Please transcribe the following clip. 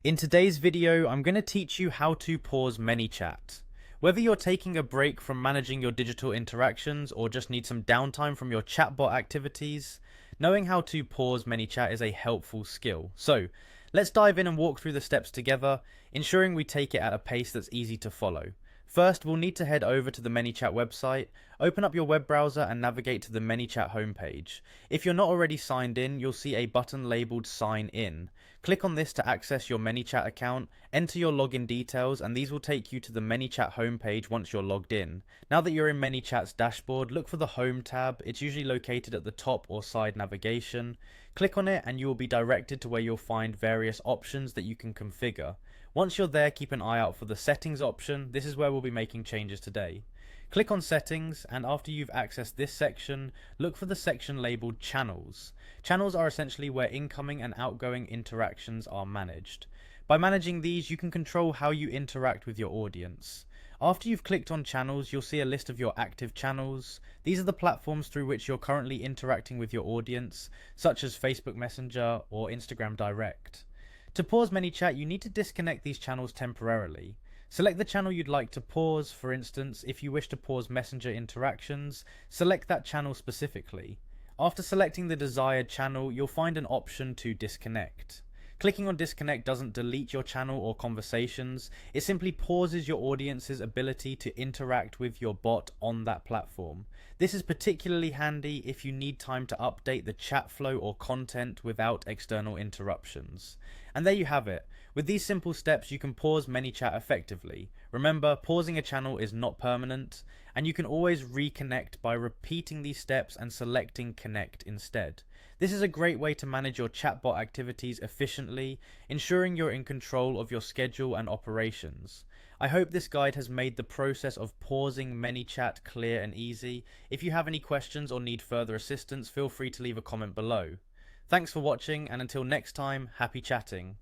In today's video, I'm going to teach you how to pause Manychat. Whether you're taking a break from managing your digital interactions or just need some downtime from your chatbot activities, knowing how to pause Manychat is a helpful skill. So, let's dive in and walk through the steps together, ensuring we take it at a pace that's easy to follow. First, we'll need to head over to the Manychat website, open up your web browser and navigate to the Manychat homepage. If you're not already signed in, you'll see a button labeled Sign In. Click on this to access your Manychat account, enter your login details, and these will take you to the Manychat homepage once you're logged in. Now that you're in Manychat's dashboard, look for the Home tab. It's usually located at the top or side navigation. Click on it and you will be directed to where you'll find various options that you can configure. Once you're there, keep an eye out for the Settings option. This is where we'll be making changes today. Click on Settings, and after you've accessed this section, look for the section labeled Channels. Channels are essentially where incoming and outgoing interactions are managed. By managing these, you can control how you interact with your audience. After you've clicked on Channels, you'll see a list of your active channels. These are the platforms through which you're currently interacting with your audience, such as Facebook Messenger or Instagram Direct. To pause Manychat, you need to disconnect these channels temporarily. Select the channel you'd like to pause. For instance, if you wish to pause Messenger interactions, select that channel specifically. After selecting the desired channel, you'll find an option to disconnect. Clicking on disconnect doesn't delete your channel or conversations, it simply pauses your audience's ability to interact with your bot on that platform. This is particularly handy if you need time to update the chat flow or content without external interruptions. And there you have it. With these simple steps, you can pause Manychat effectively. Remember, pausing a channel is not permanent, and you can always reconnect by repeating these steps and selecting connect instead. This is a great way to manage your chatbot activities efficiently, ensuring you're in control of your schedule and operations. I hope this guide has made the process of pausing Manychat clear and easy. If you have any questions or need further assistance, feel free to leave a comment below. Thanks for watching, and until next time, happy chatting.